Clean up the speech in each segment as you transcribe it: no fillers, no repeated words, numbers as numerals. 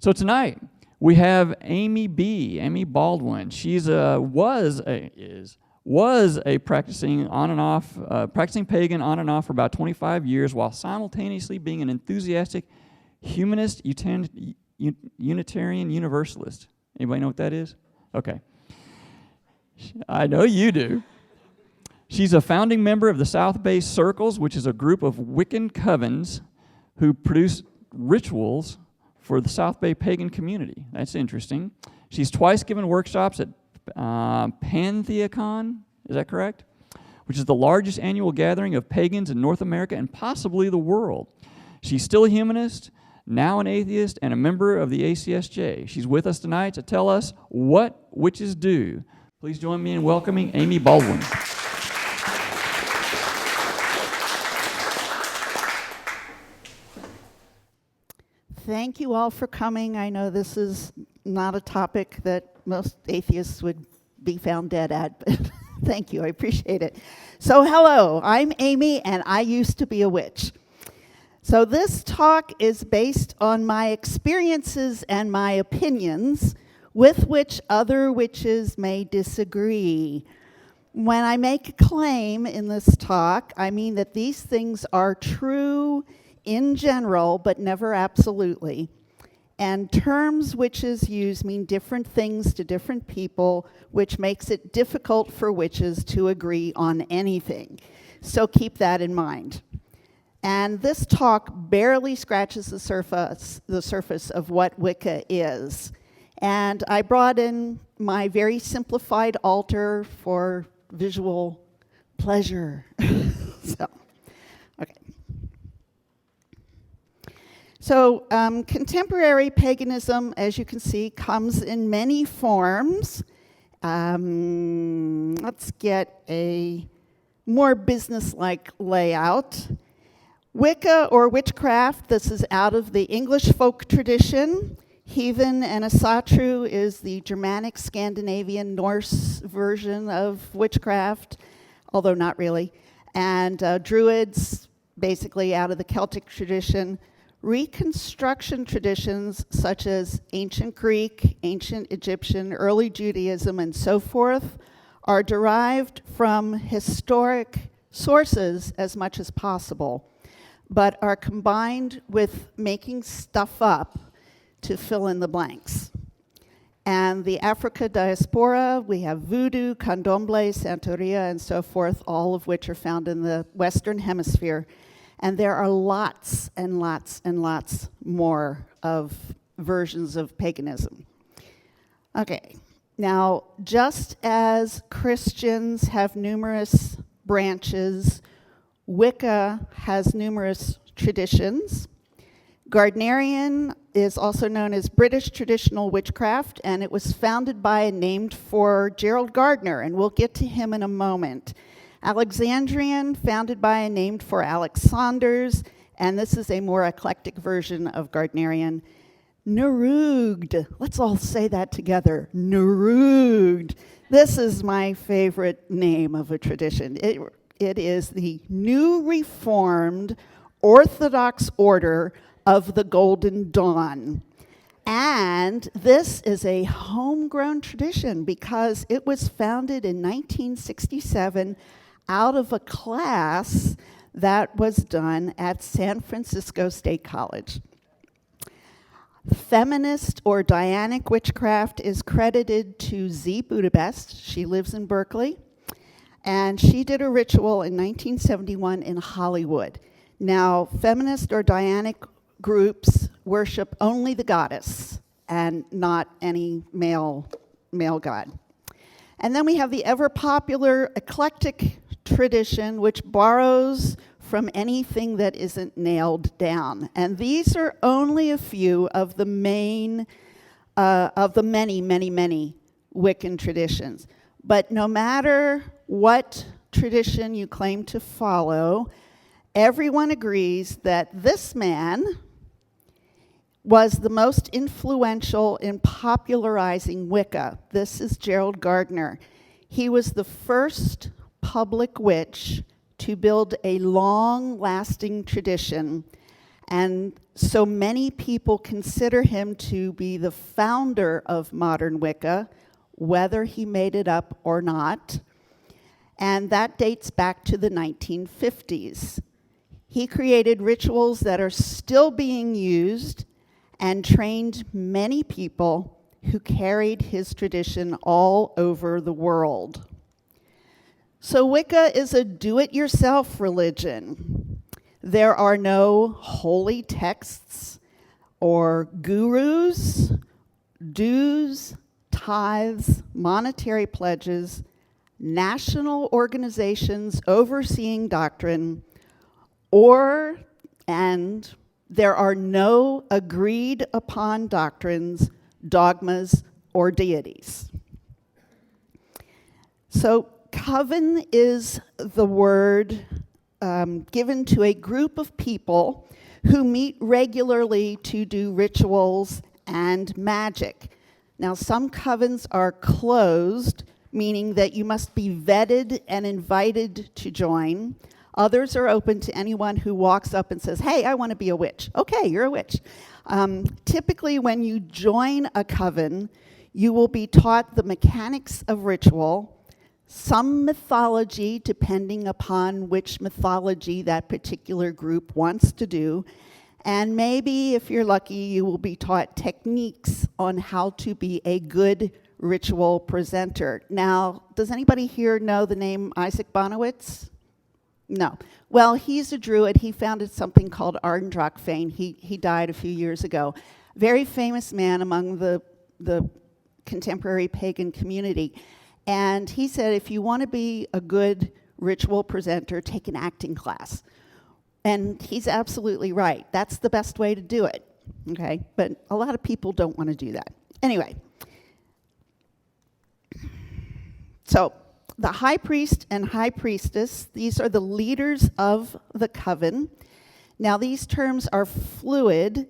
So tonight we have Amy Baldwin. She's was a practicing pagan on and off for about 25 years, while simultaneously being an enthusiastic Humanist Unitarian Universalist. Anybody know what that is? Okay. I know you do. She's a founding member of the South Bay Circles, which is a group of Wiccan covens who produce rituals for the South Bay pagan community. That's interesting. She's twice given workshops at Pantheacon, is that correct? Which is the largest annual gathering of pagans in North America and possibly the world. She's still a humanist, now an atheist, and a member of the ACSJ. She's with us tonight to tell us what witches do. Please join me in welcoming Amy Baldwin. Thank you all for coming. I know this is not a topic that most atheists would be found dead at, but thank you, I appreciate it. So hello, I'm Amy, and I used to be a witch. So this talk is based on my experiences and my opinions, with which other witches may disagree. When I make a claim in this talk, I mean that these things are true in general, but never absolutely. And terms witches use mean different things to different people, which makes it difficult for witches to agree on anything. So keep that in mind. And this talk barely scratches the surface of what Wicca is. And I brought in my very simplified altar for visual pleasure. So contemporary paganism, as you can see, comes in many forms. Let's get a more business-like layout. Wicca or witchcraft, this is out of the English folk tradition. Heathen and Asatru is the Germanic, Scandinavian, Norse version of witchcraft, although not really. And Druids, basically out of the Celtic tradition. Reconstruction traditions such as ancient Greek, ancient Egyptian, early Judaism, and so forth are derived from historic sources as much as possible, but are combined with making stuff up to fill in the blanks. And the Africa diaspora, we have voodoo, candomblé, santeria, and so forth, all of which are found in the Western Hemisphere. And there are lots and lots and lots more of versions of paganism. Okay, now just as Christians have numerous branches, Wicca has numerous traditions. Gardnerian is also known as British traditional witchcraft, and it was founded by and named for Gerald Gardner, and we'll get to him in a moment. Alexandrian, founded by and named for Alex Saunders, and this is a more eclectic version of Gardnerian. Nerugd, let's all say that together, Nerugd. This is my favorite name of a tradition. It is the New Reformed Orthodox Order of the Golden Dawn. And this is a homegrown tradition because it was founded in 1967 out of a class that was done at San Francisco State College. Feminist or Dianic witchcraft is credited to Z. Budapest. She lives in Berkeley. And she did a ritual in 1971 in Hollywood. Now, feminist or Dianic groups worship only the goddess and not any male god. And then we have the ever-popular eclectic tradition, which borrows from anything that isn't nailed down. And these are only a few of the many, many Wiccan traditions. But no matter what tradition you claim to follow, everyone agrees that this man was the most influential in popularizing Wicca. This is Gerald Gardner. He was the first public witch to build a long-lasting tradition, And so many people consider him to be the founder of modern Wicca, whether he made it up or not. And that dates back to the 1950s. He created rituals that are still being used and trained many people who carried his tradition all over the world. So Wicca is a do-it-yourself religion. There are no holy texts or gurus, dues, tithes, monetary pledges, national organizations overseeing doctrine, and there are no agreed upon doctrines, dogmas, or deities. So coven is the word given to a group of people who meet regularly to do rituals and magic. Now, some covens are closed, meaning that you must be vetted and invited to join. Others are open to anyone who walks up and says, "Hey, I want to be a witch." Okay, you're a witch. Typically, when you join a coven, you will be taught the mechanics of ritual, some mythology, depending upon which mythology that particular group wants to do, and maybe, if you're lucky, you will be taught techniques on how to be a good ritual presenter. Now, does anybody here know the name Isaac Bonowitz? No. Well, he's a Druid. He founded something called Ardrakfane. He died a few years ago. Very famous man among the contemporary pagan community. And he said, if you want to be a good ritual presenter, take an acting class. And he's absolutely right. That's the best way to do it, okay? But a lot of people don't want to do that. Anyway, so the high priest and high priestess, these are the leaders of the coven. Now, these terms are fluid,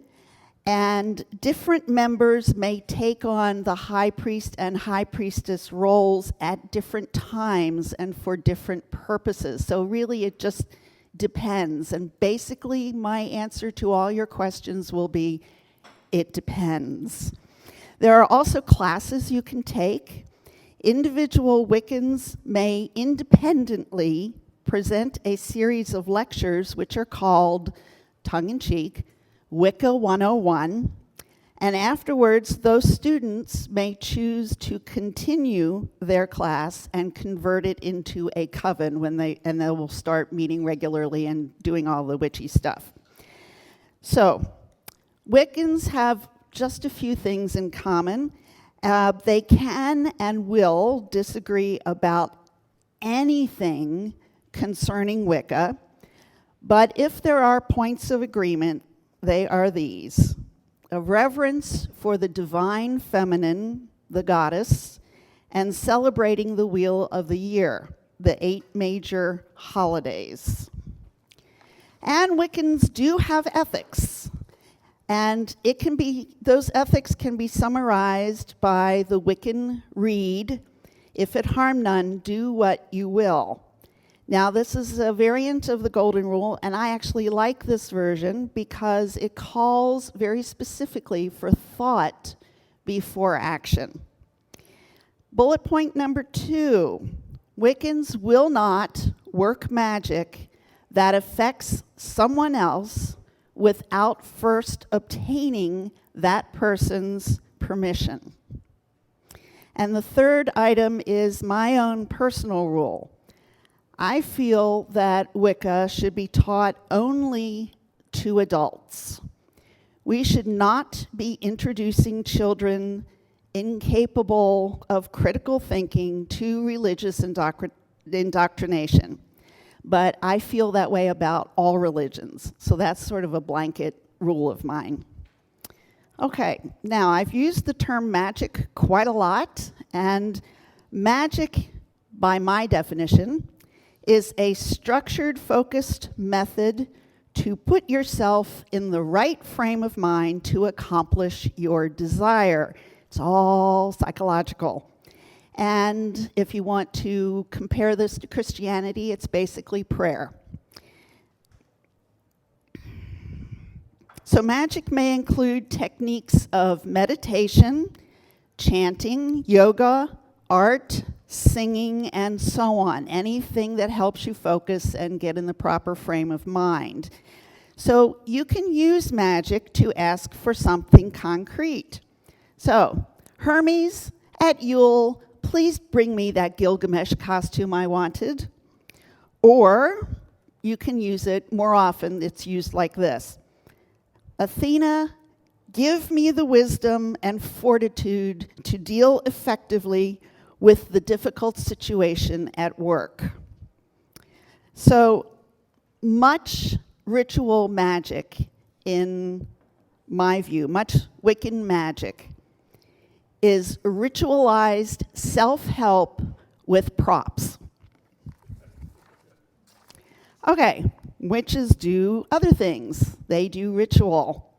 and different members may take on the high priest and high priestess roles at different times and for different purposes. So really, it just depends. And basically, my answer to all your questions will be, it depends. There are also classes you can take. Individual Wiccans may independently present a series of lectures which are called, tongue-in-cheek, Wicca 101, and afterwards those students may choose to continue their class and convert it into a coven and they will start meeting regularly and doing all the witchy stuff. So, Wiccans have just a few things in common. They can and will disagree about anything concerning Wicca, but if there are points of agreement, they are these: a reverence for the divine feminine, the goddess, and celebrating the wheel of the year, the 8 major holidays. And Wiccans do have ethics. And those ethics can be summarized by the Wiccan Rede: if it harm none, do what you will. Now, this is a variant of the Golden Rule, and I actually like this version because it calls very specifically for thought before action. Bullet point number 2, Wiccans will not work magic that affects someone else without first obtaining that person's permission. And the third item is my own personal rule. I feel that Wicca should be taught only to adults. We should not be introducing children incapable of critical thinking to religious indoctrination. But I feel that way about all religions. So that's sort of a blanket rule of mine. Okay, now I've used the term magic quite a lot, and magic, by my definition, is a structured, focused method to put yourself in the right frame of mind to accomplish your desire. It's all psychological. And if you want to compare this to Christianity, it's basically prayer. So magic may include techniques of meditation, chanting, yoga, art, singing, and so on. Anything that helps you focus and get in the proper frame of mind. So you can use magic to ask for something concrete. So, Hermes, at Yule, please bring me that Gilgamesh costume I wanted. Or you can use it more often. It's used like this. Athena, give me the wisdom and fortitude to deal effectively with the difficult situation at work. So much ritual magic, in my view, much Wiccan magic, is ritualized self-help with props. Okay, witches do other things. They do ritual.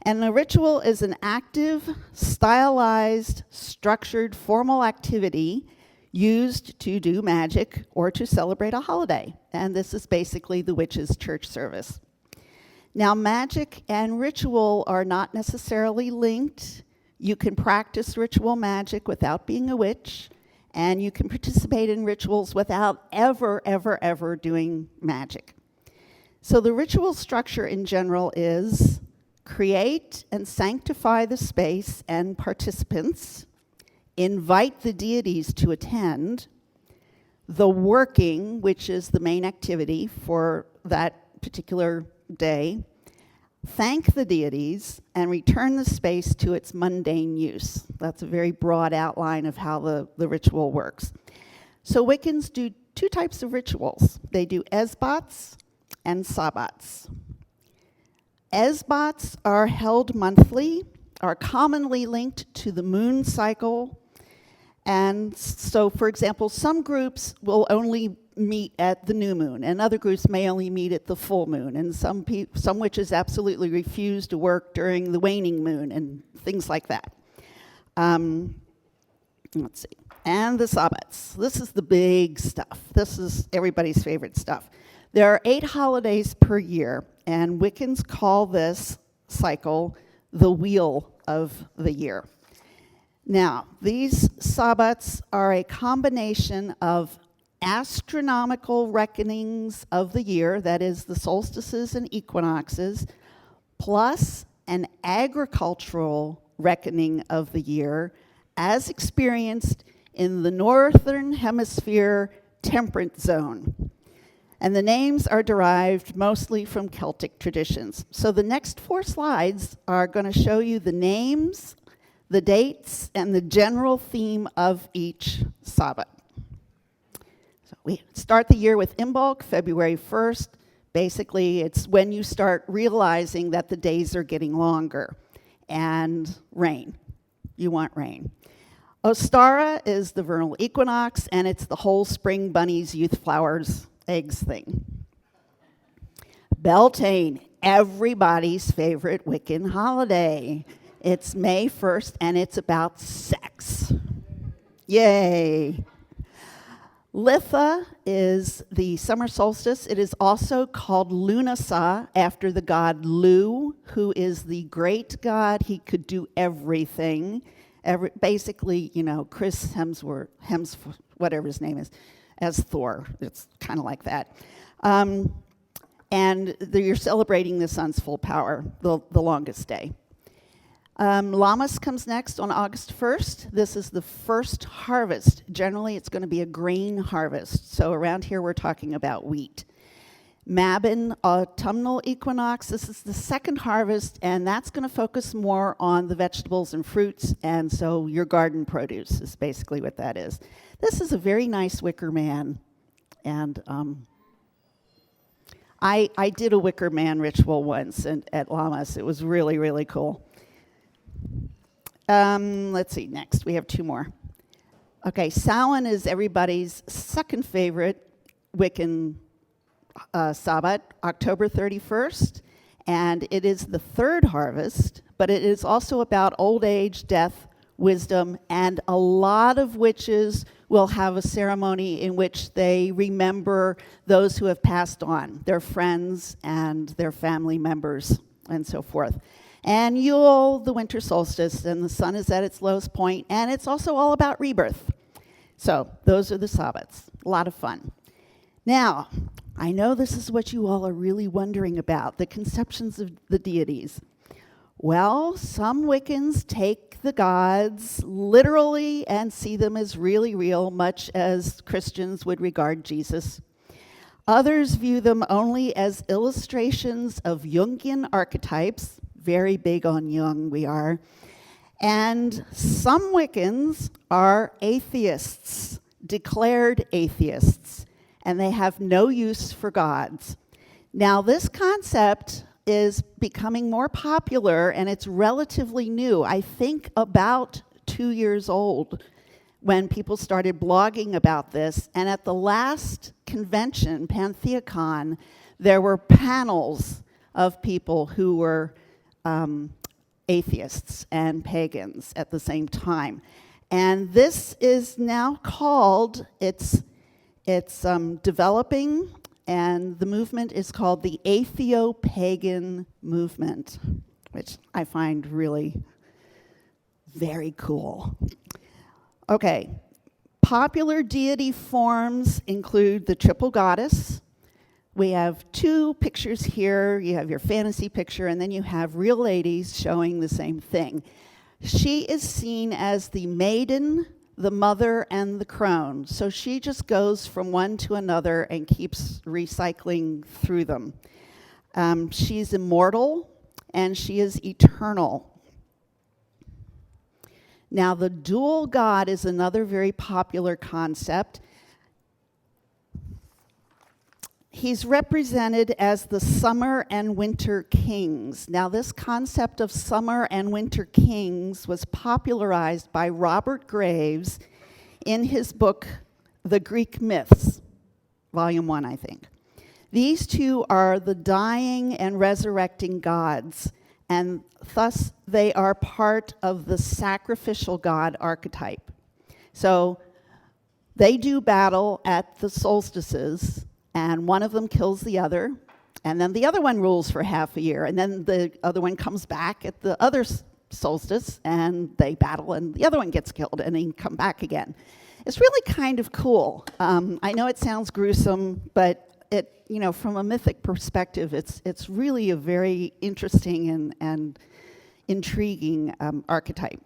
And a ritual is an active, stylized, structured, formal activity used to do magic or to celebrate a holiday. And this is basically the witch's church service. Now, magic and ritual are not necessarily linked. You can practice ritual magic without being a witch, and you can participate in rituals without ever doing magic. So the ritual structure in general is create and sanctify the space and participants, invite the deities to attend, the working, which is the main activity for that particular day, thank the deities, and return the space to its mundane use. That's a very broad outline of how the ritual works. So Wiccans do two types of rituals. They do Esbats and Sabbats. Esbats are held monthly, are commonly linked to the moon cycle. And so, for example, some groups will only meet at the new moon, and other groups may only meet at the full moon. And some witches absolutely refuse to work during the waning moon and things like that. Let's see. And the Sabbats. This is the big stuff. This is everybody's favorite stuff. There are 8 holidays per year, and Wiccans call this cycle the wheel of the year. Now, these Sabbats are a combination of astronomical reckonings of the year, that is the solstices and equinoxes, plus an agricultural reckoning of the year as experienced in the northern hemisphere temperate zone. And the names are derived mostly from Celtic traditions. So the next 4 slides are going to show you the names, the dates, and the general theme of each Sabbat. So we start the year with Imbolc, February 1st. Basically, it's when you start realizing that the days are getting longer. And rain. You want rain. Ostara is the vernal equinox, and it's the whole spring bunnies, youth flowers, eggs thing. Beltane, everybody's favorite Wiccan holiday. It's May 1st, and it's about sex. Yay. Litha is the summer solstice. It is also called Lunasa, after the god Lu, who is the great god. He could do everything. Basically, you know, Chris Hemsworth, whatever his name is, as Thor. It's kind of like that. And you're celebrating the sun's full power, the longest day. Lammas comes next on August 1st. This is the first harvest. Generally, it's going to be a grain harvest. So around here, we're talking about wheat. Mabon, autumnal equinox. This is the second harvest, and that's going to focus more on the vegetables and fruits, and so your garden produce is basically what that is. This is a very nice wicker man, and I did a wicker man ritual once at Lammas. It was really, really cool. Let's see, next. We have 2 more. Okay, Samhain is everybody's second favorite Wiccan Sabbat, October 31st, and it is the 3rd harvest, but it is also about old age, death, wisdom, and a lot of witches will have a ceremony in which they remember those who have passed on, their friends and their family members and so forth. And Yule, the winter solstice, and the sun is at its lowest point, and it's also all about rebirth. So those are the Sabbats. A lot of fun. Now, I know this is what you all are really wondering about, the conceptions of the deities. Well, some Wiccans take the gods literally and see them as really real, much as Christians would regard Jesus. Others view them only as illustrations of Jungian archetypes, very big on Jung we are, and some Wiccans are atheists, declared atheists, and they have no use for gods. Now, this concept is becoming more popular, and it's relatively new. I think about 2 years old when people started blogging about this. And at the last convention, Pantheacon, there were panels of people who were atheists and pagans at the same time. And this is now called, it's developing, and the movement is called the Atheo-Pagan movement, which I find really very cool. Okay, popular deity forms include the triple goddess. We have 2 pictures here. You have your fantasy picture, and then you have real ladies showing the same thing. She is seen as the maiden, the mother, and the crone. So she just goes from one to another and keeps recycling through them. She's immortal, and she is eternal. Now, the dual god is another very popular concept. He's represented as the summer and winter kings. Now, this concept of summer and winter kings was popularized by Robert Graves in his book, The Greek Myths, Volume 1, I think. These two are the dying and resurrecting gods, and thus they are part of the sacrificial god archetype. So they do battle at the solstices, and one of them kills the other, and then the other one rules for half a year, and then the other one comes back at the other solstice, and they battle, and the other one gets killed, and they come back again. It's really kind of cool. I know it sounds gruesome, but from a mythic perspective, it's really a very interesting and intriguing archetype.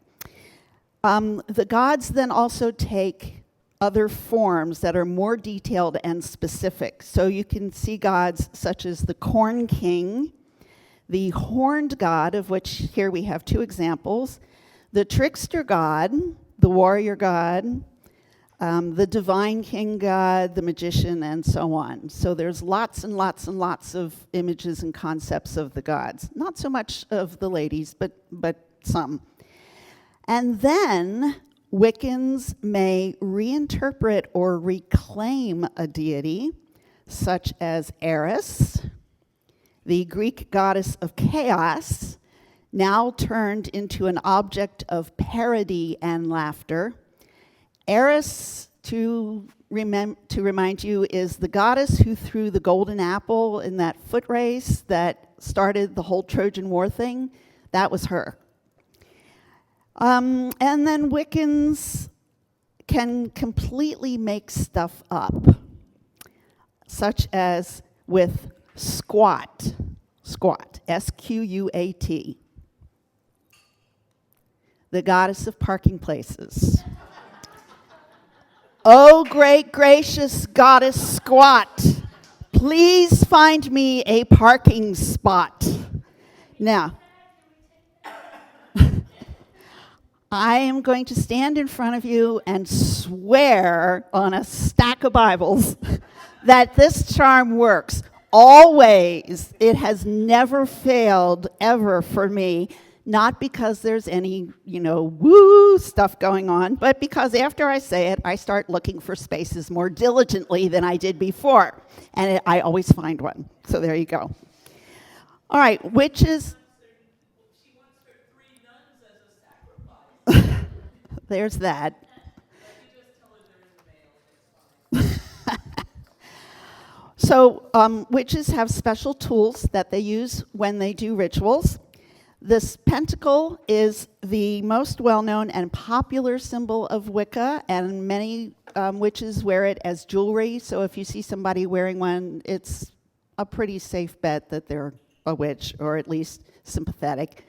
The gods then also take other forms that are more detailed and specific. So you can see gods such as the corn king, the horned god, of which here we have 2 examples, the trickster god, the warrior god, the divine king god, the magician, and so on. So there's lots and lots and lots of images and concepts of the gods. Not so much of the ladies, but some. And then Wiccans may reinterpret or reclaim a deity, such as Eris, the Greek goddess of chaos, now turned into an object of parody and laughter. Eris, to remind you, is the goddess who threw the golden apple in that foot race that started the whole Trojan War thing. That was her. And then Wiccans can completely make stuff up, such as with Squat, S-Q-U-A-T, the goddess of parking places. Oh, great gracious goddess Squat, please find me a parking spot. Now, I am going to stand in front of you and swear on a stack of Bibles that this charm works. Always. It has never failed, ever, for me. Not because there's any, woo stuff going on, but because after I say it, I start looking for spaces more diligently than I did before. And I always find one. So there you go. All right, witches. She wants her 3 nuns as a sacrifice. There's that. I can just tell her there is a male. It's fine. Witches have special tools that they use when they do rituals. This pentacle is the most well-known and popular symbol of Wicca, and many witches wear it as jewelry. So if you see somebody wearing one, it's a pretty safe bet that they're a witch, or at least sympathetic.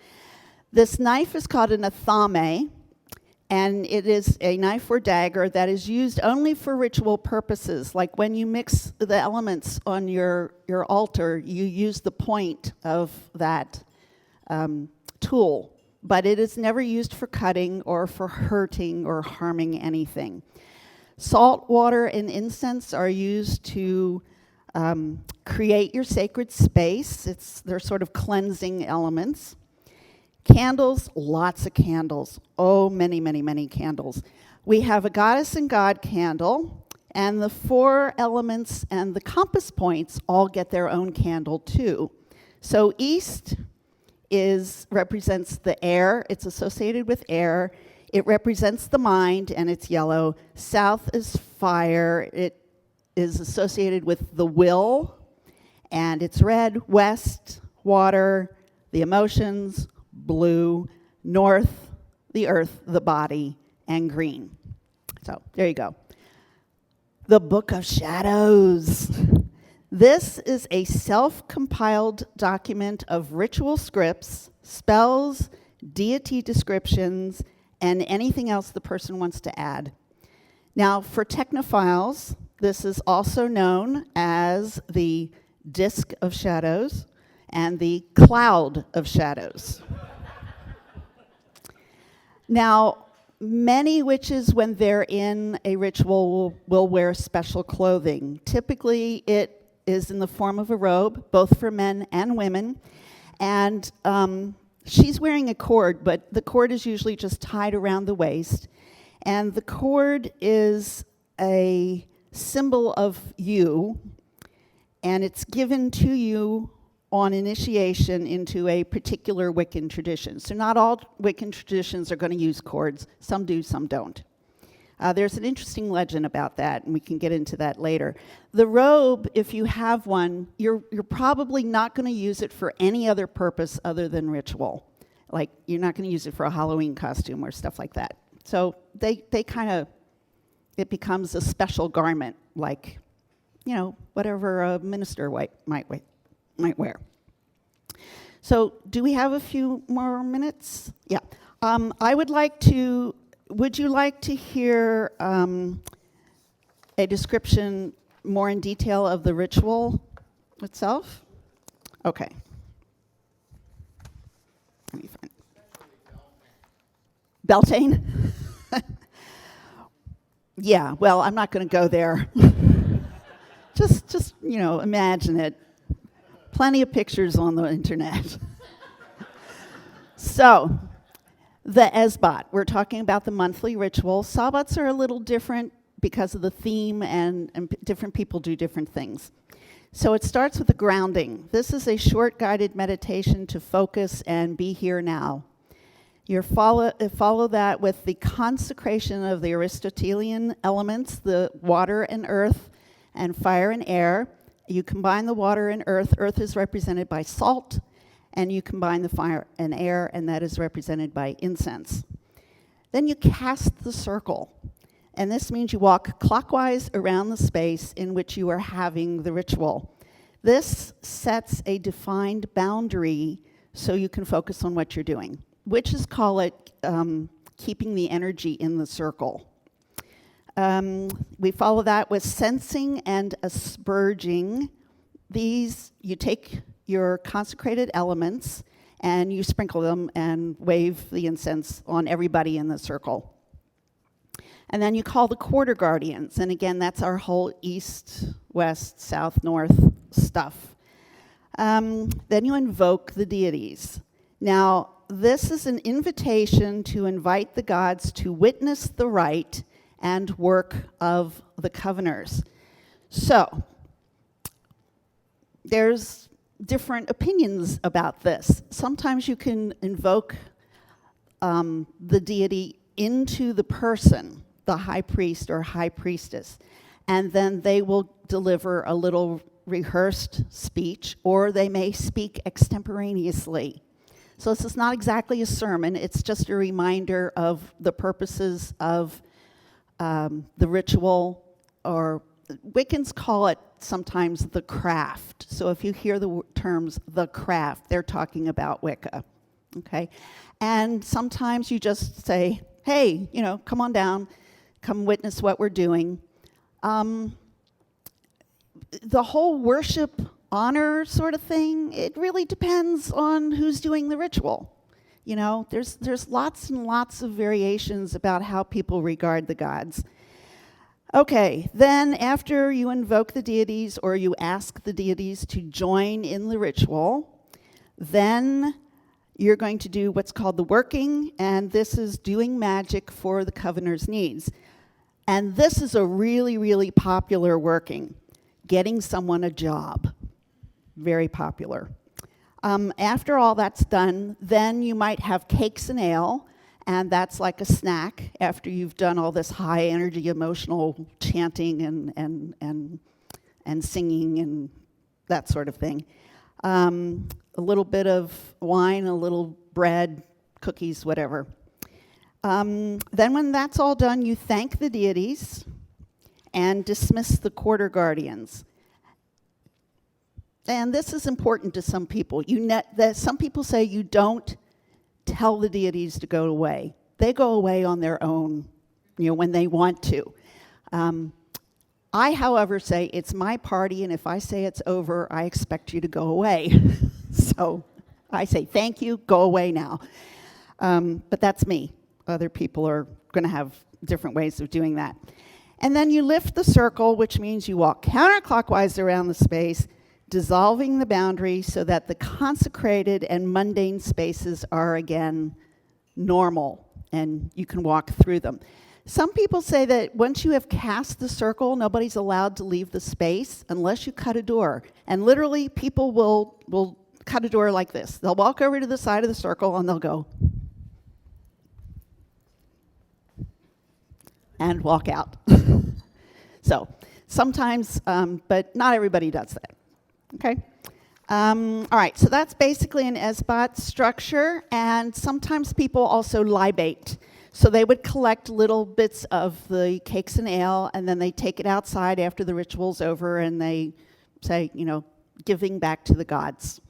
This knife is called an athame, and it is a knife or dagger that is used only for ritual purposes. Like when you mix the elements on your altar, you use the point of that tool, but it is never used for cutting or for hurting or harming anything. Salt, water, and incense are used to create your sacred space. They're sort of cleansing elements. Candles, lots of candles. Oh, many, many, many candles. We have a goddess and god candle, and the 4 elements and the compass points all get their own candle too. So east represents the air. It's associated with air. It represents the mind, and it's yellow. South is fire. It is associated with the will, and it's red. West, water, the emotions, blue. North, the earth, the body, and green. So there you go. The Book of Shadows. This is a self-compiled document of ritual scripts, spells, deity descriptions, and anything else the person wants to add. Now, for technophiles, this is also known as the Disc of Shadows and the Cloud of Shadows. Now, many witches, when they're in a ritual, will wear special clothing. Typically, it is in the form of a robe, both for men and women. And she's wearing a cord, but the cord is usually just tied around the waist. And the cord is a symbol of you, and it's given to you on initiation into a particular Wiccan tradition. So not all Wiccan traditions are going to use cords. Some do, some don't. There's an interesting legend about that, and we can get into that later. The robe, if you have one, you're probably not going to use it for any other purpose other than ritual. Like, you're not going to use it for a Halloween costume or stuff like that. So they kind of, it becomes a special garment, like, whatever a minister might wear. So do we have a few more minutes? Yeah. Would you like to hear a description more in detail of the ritual itself? Okay. Let me find Beltane? Yeah, well, I'm not going to go there. just imagine it. Plenty of pictures on the internet. So, the Esbat. We're talking about the monthly ritual. Sabbats are a little different because of the theme, and different people do different things. So it starts with the grounding. This is a short guided meditation to focus and be here now. You follow that with the consecration of the Aristotelian elements, the water and earth, and fire and air. You combine the water and earth. Earth is represented by salt, and you combine the fire and air, and that is represented by incense. Then you cast the circle, and this means you walk clockwise around the space in which you are having the ritual. This sets a defined boundary so you can focus on what you're doing. Witches call it keeping the energy in the circle. We follow that with sensing and asperging. These, you take your consecrated elements and you sprinkle them and wave the incense on everybody in the circle. And then you call the quarter guardians, and again, that's our whole east, west, south, north stuff. Then you invoke the deities. Now, this is an invitation to invite the gods to witness the rite and work of the coveners. So, there's different opinions about this. Sometimes you can invoke the deity into the person, the high priest or high priestess, and then they will deliver a little rehearsed speech, or they may speak extemporaneously. So this is not exactly a sermon, it's just a reminder of the purposes of the ritual, or Wiccans call it sometimes the craft. So if you hear the terms the craft, they're talking about Wicca, okay? And sometimes you just say, hey, come on down, come witness what we're doing. The whole worship, honor sort of thing, it really depends on who's doing the ritual. There's lots and lots of variations about how people regard the gods. Okay, then after you invoke the deities or you ask the deities to join in the ritual, then you're going to do what's called the working, and this is doing magic for the covener's needs. And this is a really, really popular working, getting someone a job. Very popular. After all that's done, then you might have cakes and ale, and that's like a snack after you've done all this high energy emotional chanting and singing and that sort of thing. A little bit of wine, a little bread, cookies, whatever. Then when that's all done, you thank the deities and dismiss the quarter guardians. And this is important to some people. Some people say you don't tell the deities to go away. They go away on their own, when they want to. I, however, say it's my party, and if I say it's over, I expect you to go away. So I say thank you, go away now. But that's me. Other people are going to have different ways of doing that. And then you lift the circle, which means you walk counterclockwise around the space, dissolving the boundary so that the consecrated and mundane spaces are again normal and you can walk through them. Some people say that once you have cast the circle, nobody's allowed to leave the space unless you cut a door. And literally, people will cut a door like this. They'll walk over to the side of the circle and they'll go and walk out. So sometimes, but not everybody does that. Okay? All right, so that's basically an Esbat structure, and sometimes people also libate. So they would collect little bits of the cakes and ale, and then they take it outside after the ritual's over, and they say, giving back to the gods.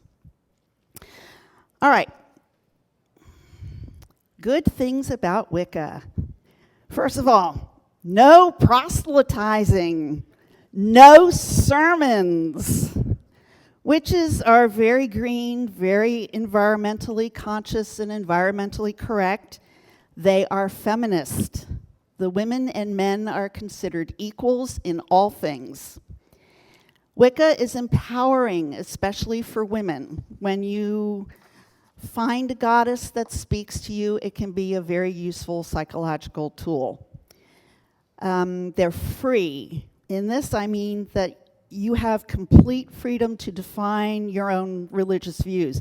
All right. Good things about Wicca. First of all, no proselytizing, no sermons. Witches are very green, very environmentally conscious and environmentally correct. They are feminist. The women and men are considered equals in all things. Wicca is empowering, especially for women. When you find a goddess that speaks to you, it can be a very useful psychological tool. They're free. In this, I mean that you have complete freedom to define your own religious views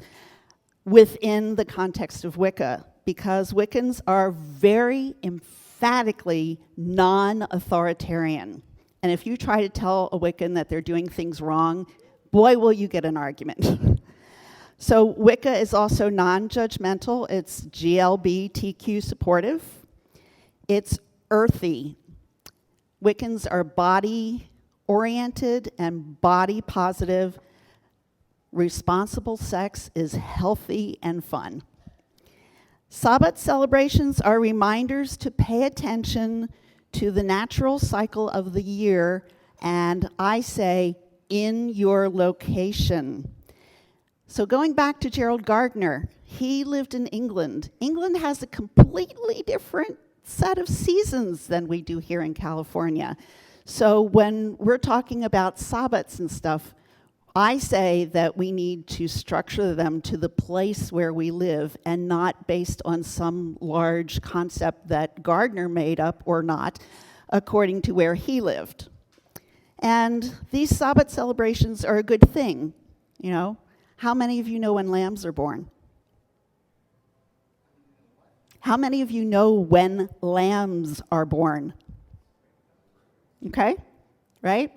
within the context of Wicca, because Wiccans are very emphatically non-authoritarian. And if you try to tell a Wiccan that they're doing things wrong, boy, will you get an argument. So Wicca is also non-judgmental. It's GLBTQ supportive. It's earthy. Wiccans are body-oriented and body-positive. Responsible sex is healthy and fun. Sabbat celebrations are reminders to pay attention to the natural cycle of the year, and I say, in your location. So going back to Gerald Gardner, he lived in England. England has a completely different set of seasons than we do here in California. So when we're talking about Sabbats and stuff, I say that we need to structure them to the place where we live and not based on some large concept that Gardner made up or not, according to where he lived. And these Sabbat celebrations are a good thing, How many of you know when lambs are born? How many of you know when lambs are born? Okay, right?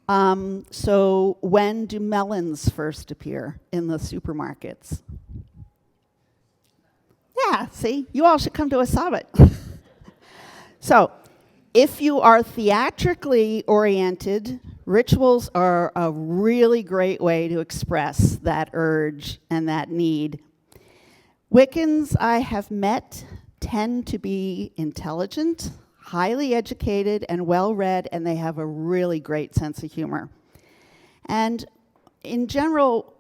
So when do melons first appear in the supermarkets? Yeah, see, you all should come to a Sabbat. So, if you are theatrically oriented, rituals are a really great way to express that urge and that need. Wiccans I have met tend to be intelligent, highly educated, and well-read, and they have a really great sense of humor. And in general,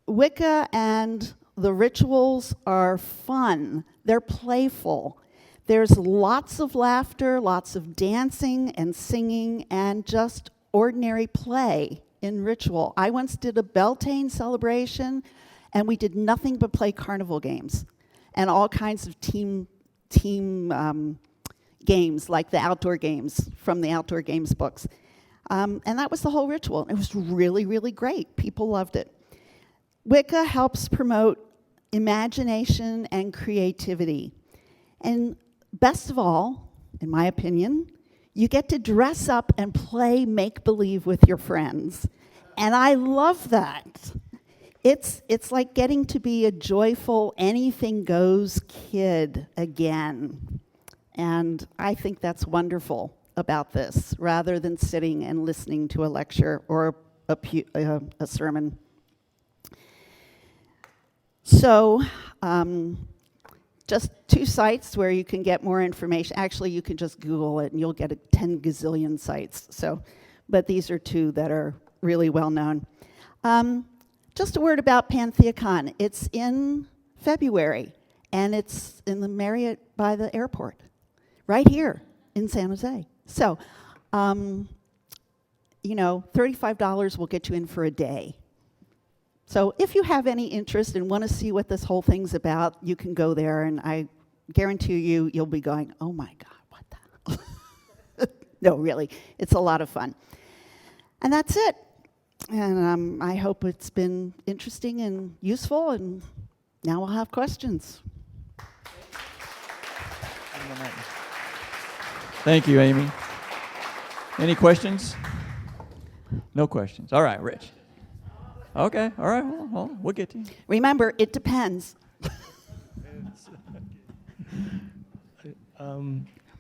Wicca and the rituals are fun. They're playful. There's lots of laughter, lots of dancing and singing, and just ordinary play in ritual. I once did a Beltane celebration, and we did nothing but play carnival games and all kinds of team games, like the outdoor games from the outdoor games books. And that was the whole ritual. It was really, really great. People loved it. Wicca helps promote imagination and creativity. And best of all, in my opinion, you get to dress up and play make-believe with your friends. And I love that. It's like getting to be a joyful, anything-goes kid again. And I think that's wonderful about this, rather than sitting and listening to a lecture or a sermon. So, just 2 sites where you can get more information. Actually, you can just Google it and you'll get 10 gazillion sites. So, but these are 2 that are really well known. Just a word about Pantheacon. It's in February, and it's in the Marriott by the airport, right here in San Jose. So, $35 will get you in for a day. So if you have any interest and want to see what this whole thing's about, you can go there, and I guarantee you'll be going, oh my God, what the? No, really, it's a lot of fun. And that's it. And I hope it's been interesting and useful, and now we'll have questions. Thank you, Amy. Any questions? No questions. All right, Rich. Okay, all right, well, we'll get to you. Remember, it depends.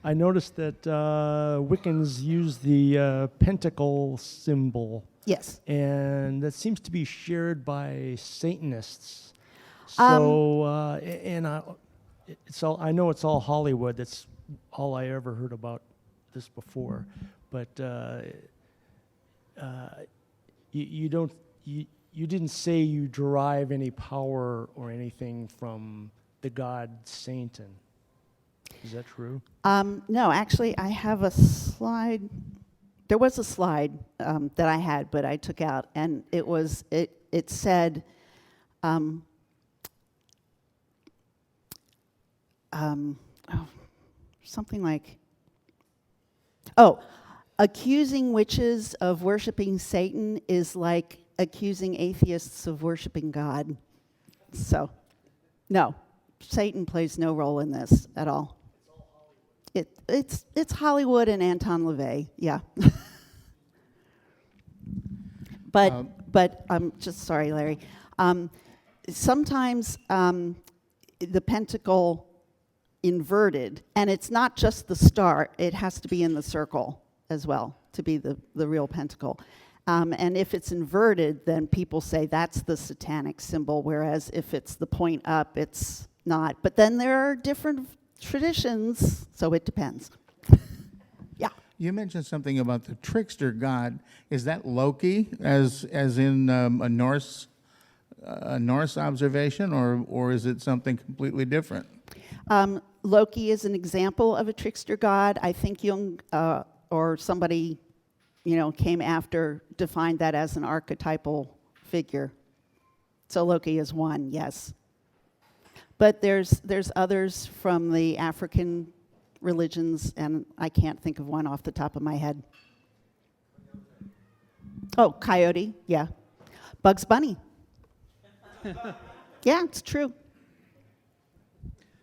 I noticed that Wiccans use the pentacle symbol. Yes. And that seems to be shared by Satanists. So, I know it's all Hollywood. That's all I ever heard about this before. But you didn't say you derive any power or anything from the god Satan. Is that true? No, actually, I have a slide. There was a slide that I had, but I took out, and it said, something like, accusing witches of worshiping Satan is like accusing atheists of worshiping God. So, no, Satan plays no role in this at all. It's Hollywood and Anton LaVey, yeah. But I'm just sorry, Larry. Sometimes the pentacle inverted, and it's not just the star, it has to be in the circle as well to be the real pentacle. And if it's inverted, then people say that's the satanic symbol, whereas if it's the point up, it's not. But then there are different traditions, so it depends. Yeah. You mentioned something about the trickster god. Is that Loki, as in a Norse observation, or is it something completely different? Loki is an example of a trickster god. I think Jung or somebody, came after, defined that as an archetypal figure. So Loki is one, yes. But there's others from the African religions, and I can't think of one off the top of my head. Oh, coyote, yeah. Bugs Bunny. Yeah, it's true.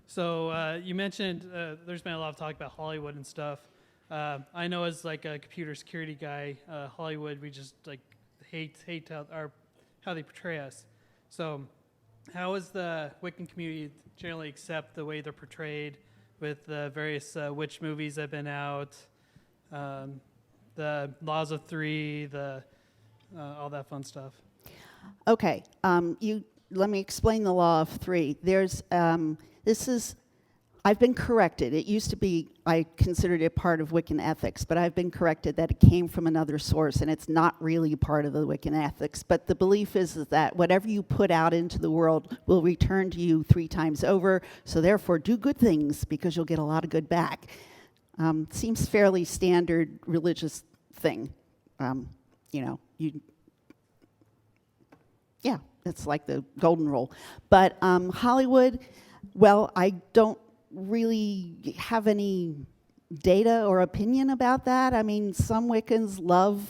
So you mentioned there's been a lot of talk about Hollywood and stuff. I know as like a computer security guy, Hollywood, we just like hate how they portray us. So how is the Wiccan community generally accept the way they're portrayed with the various witch movies that have been out, the Laws of Three, all that fun stuff? Okay, let me explain the law of three. I've been corrected. It used to be, I considered it part of Wiccan ethics, but I've been corrected that it came from another source, and it's not really part of the Wiccan ethics. But the belief is that whatever you put out into the world will return to you 3 times over, so therefore do good things, because you'll get a lot of good back. Seems fairly standard religious thing. Yeah, it's like the golden rule. But Hollywood, well, I don't really have any data or opinion about that. I mean, some Wiccans love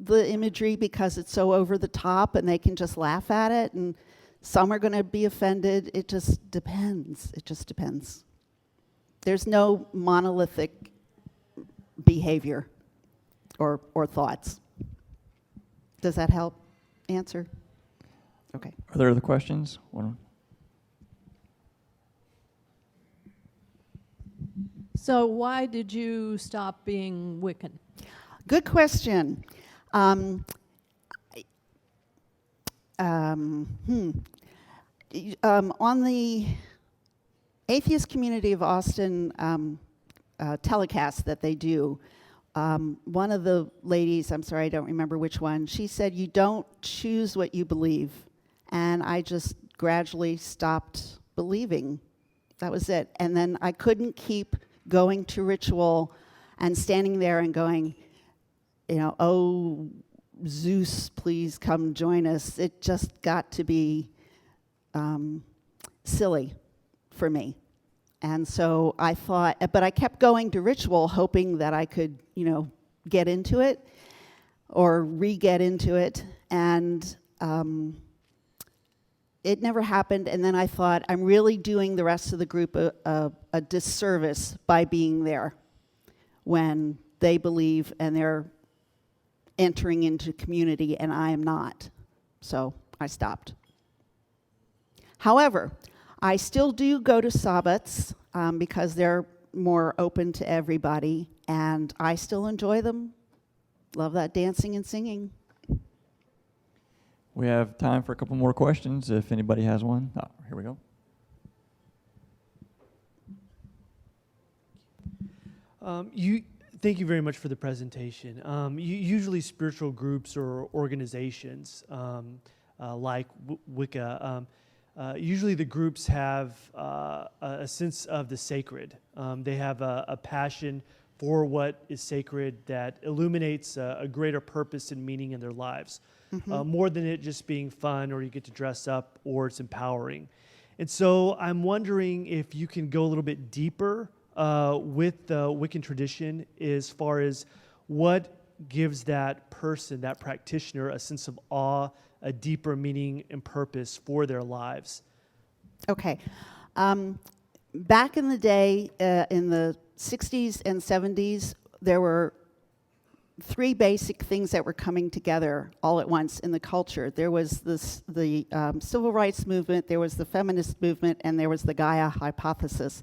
the imagery because it's so over the top and they can just laugh at it, and some are going to be offended. It just depends. It just depends. There's no monolithic behavior or thoughts. Does that help answer? Okay. Are there other questions? So why did you stop being Wiccan? Good question. On the Atheist Community of Austin telecast that they do, one of the ladies, I'm sorry, I don't remember which one, she said, you don't choose what you believe. And I just gradually stopped believing. That was it. And then I couldn't keep going to ritual and standing there and going, oh, Zeus, please come join us. It just got to be silly for me. And so I thought, but I kept going to ritual hoping that I could, get into it or re-get into it. And it never happened. And then I thought, I'm really doing the rest of the group a disservice by being there when they believe and they're entering into community and I am not. So I stopped. However, I still do go to Esbats because they're more open to everybody, and I still enjoy them. Love that dancing and singing. We have time for a couple more questions if anybody has one. Oh, here we go. Thank you very much for the presentation. Usually spiritual groups or organizations like Wicca, usually the groups have a sense of the sacred. They have a passion for what is sacred that illuminates a greater purpose and meaning in their lives. More than it just being fun or you get to dress up or it's empowering. And so I'm wondering if you can go a little bit deeper with the Wiccan tradition as far as what gives that person, that practitioner, a sense of awe, a deeper meaning and purpose for their lives. Okay. Back in the day, in the 60s and 70s, there were 3 basic things that were coming together all at once in the culture. There was the civil rights movement, there was the feminist movement, and there was the Gaia hypothesis.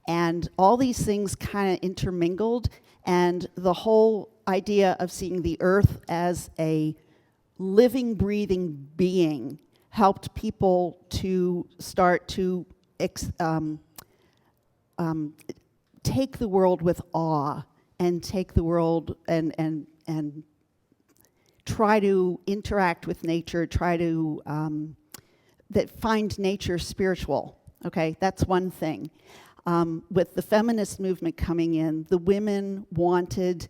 And all these things kind of intermingled, and the whole idea of seeing the earth as a living, breathing being helped people to start to take the world with awe and take the world and try to interact with nature, try to find nature spiritual. Okay, that's one thing. With the feminist movement coming in, the women wanted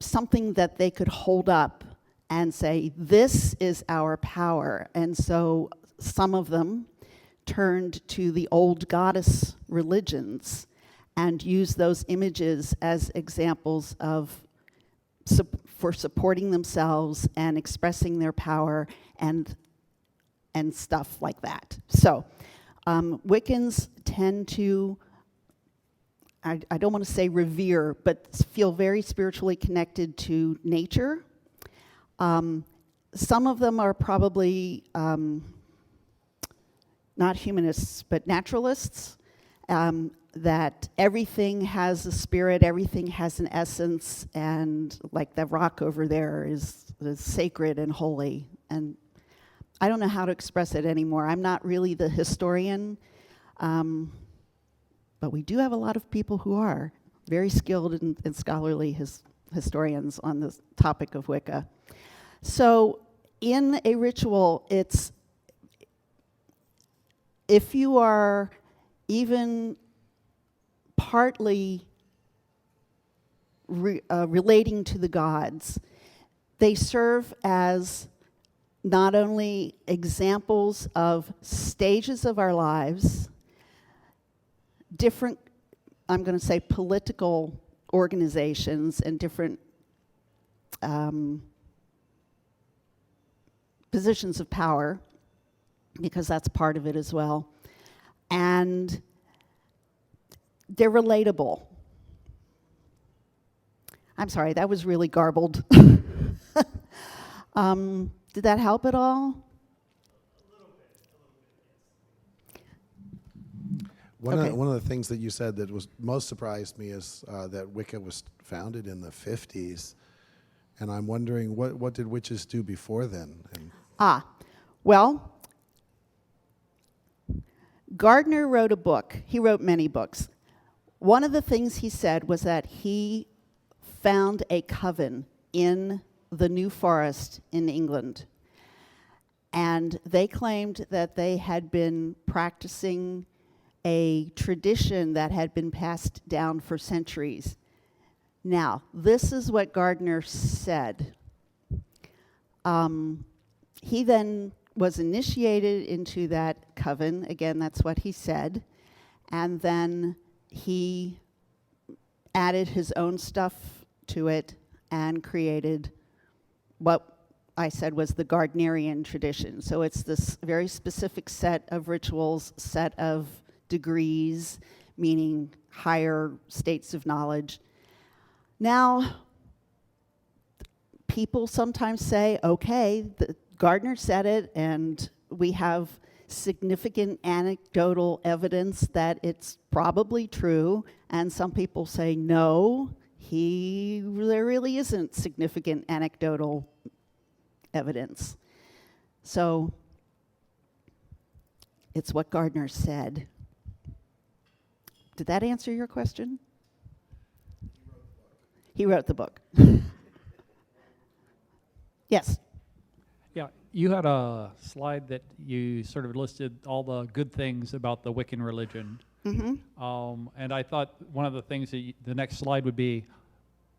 something that they could hold up and say, this is our power. And so some of them turned to the old goddess religions and used those images as examples of for supporting themselves and expressing their power and stuff like that. So Wiccans tend to I don't want to say revere, but feel very spiritually connected to nature. Some of them are probably not humanists, but naturalists, that everything has a spirit, everything has an essence, and like the rock over there is sacred and holy. And I don't know how to express it anymore. I'm not really the historian, but we do have a lot of people who are very skilled and scholarly historians on the topic of Wicca. So in a ritual, it's, if you are even partly relating to the gods, they serve as not only examples of stages of our lives, different, I'm going to say, political organizations and different positions of power, because that's part of it as well. And they're relatable. I'm sorry, that was really garbled. Did that help at all? One Okay. of the things that you said that was most surprised me is that Wicca was founded in the 50s, and I'm wondering what did witches do before then? Well, Gardner wrote a book. He wrote many books. One of the things he said was that he found a coven in the New Forest in England, and they claimed that they had been practicing a tradition that had been passed down for centuries. Now, this is what Gardner said. He then was initiated into that coven. Again, that's what he said. And then he added his own stuff to it and created what I said was the Gardnerian tradition. So it's this very specific set of rituals, set of degrees, meaning higher states of knowledge. Now, people sometimes say, okay, Gardner said it, and we have significant anecdotal evidence that it's probably true, and some people say, no, there really isn't significant anecdotal evidence. So it's what Gardner said. Did that answer your question? He wrote the book. Yes. Yeah, you had a slide that you sort of listed all the good things about the Wiccan religion. Mm-hmm. And I thought one of the things that the next slide would be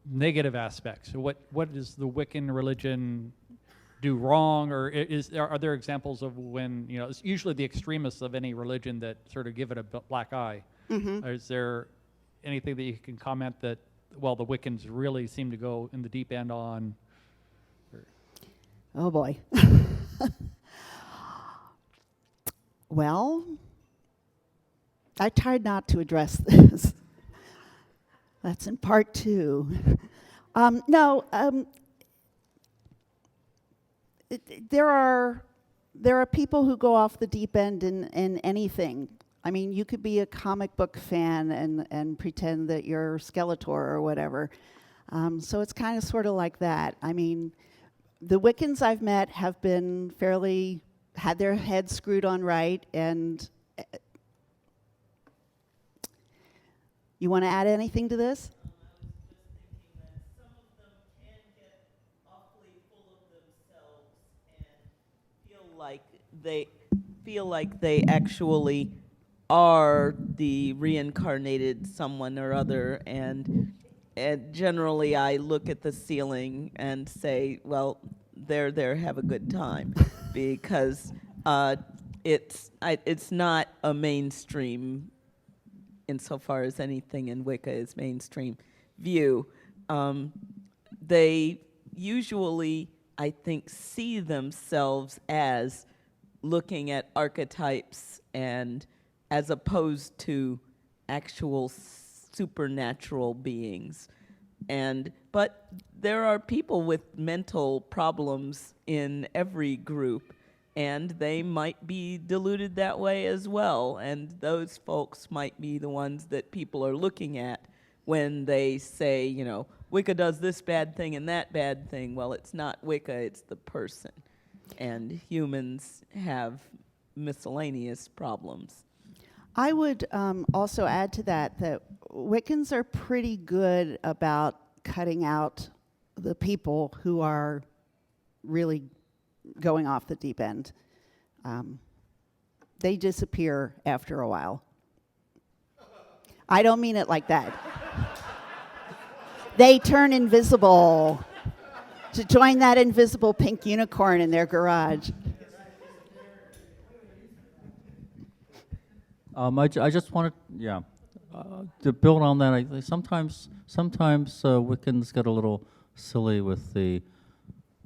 negative aspects. So what does the Wiccan religion do wrong, or are there examples of when, it's usually the extremists of any religion that sort of give it a black eye. Mm-hmm. Is there anything that you can comment that, well, the Wiccans really seem to go in the deep end on? Oh boy. Well, I tried not to address this. That's in part 2. There are people who go off the deep end in anything. I mean, you could be a comic book fan and pretend that you're Skeletor or whatever. So it's kind of sort of like that. I mean, the Wiccans I've met have been had their heads screwed on right, and you want to add anything to this? They feel like they actually are the reincarnated someone or other, and generally I look at the ceiling and say, well, they're there, have a good time, because it's not a mainstream, insofar as anything in Wicca is mainstream, view. They usually, I think, see themselves as looking at archetypes, and as opposed to actual supernatural beings. But there are people with mental problems in every group, and they might be deluded that way as well. And those folks might be the ones that people are looking at when they say, you know, Wicca does this bad thing and that bad thing. Well, it's not Wicca, it's the person. And humans have miscellaneous problems. I would also add to that Wiccans are pretty good about cutting out the people who are really going off the deep end. They disappear after a while. I don't mean it like that. They turn invisible to join that invisible pink unicorn in their garage. I just wanted, to build on that. Sometimes Wiccans get a little silly with the,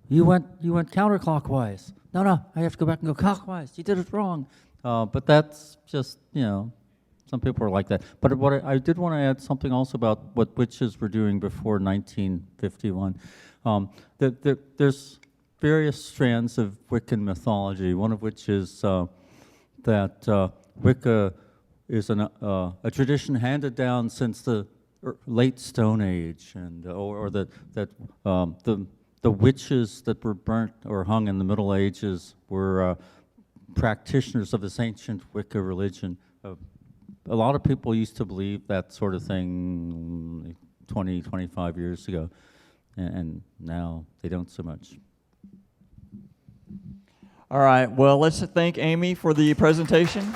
you went counterclockwise. No, I have to go back and go clockwise. You did it wrong. But that's just, some people are like that. But what I did want to add something also about what witches were doing before 1951. There's various strands of Wiccan mythology, one of which is that Wicca is a tradition handed down since the late Stone Age, and or that the witches that were burnt or hung in the Middle Ages were practitioners of this ancient Wicca religion. A lot of people used to believe that sort of thing 20, 25 years ago, and now they don't so much. All right, well, let's thank Amy for the presentation.